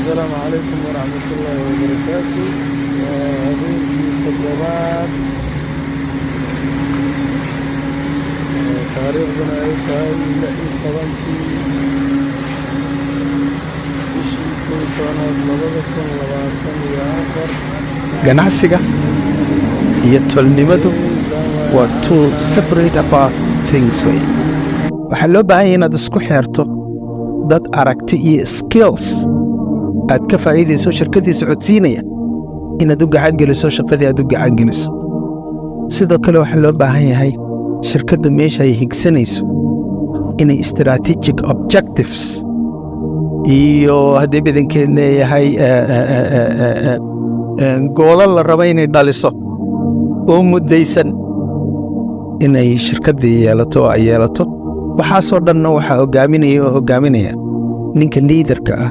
السلام عليكم ورحمة الله وبركاته. هذه التدريبات تاريخنا أي طبنتي بشي كل سنة لبضكم لبعضكم يآخر ganacsiga iyo tolnimadu waa two separate apart things way. waxaa loo baahan yahay inaad isku xeerto dad aragti iyo skills aad ka faa'iidayso shirkadii socodsiinaya inaad u gacan geliso shaqadii aad u gacan geliso. sidoo kale waxaa loo baahan yahay shirkaddu meesha ay higsanayso inay strategic objectives iyo haddii badankeed leeyahay goolo la rabo inay dhaliso oo muddaysan inay shirkaddii yeelato oo ay yeelato. waxaasoo dhanna waxaa hogaaminaya ninka liidarka ah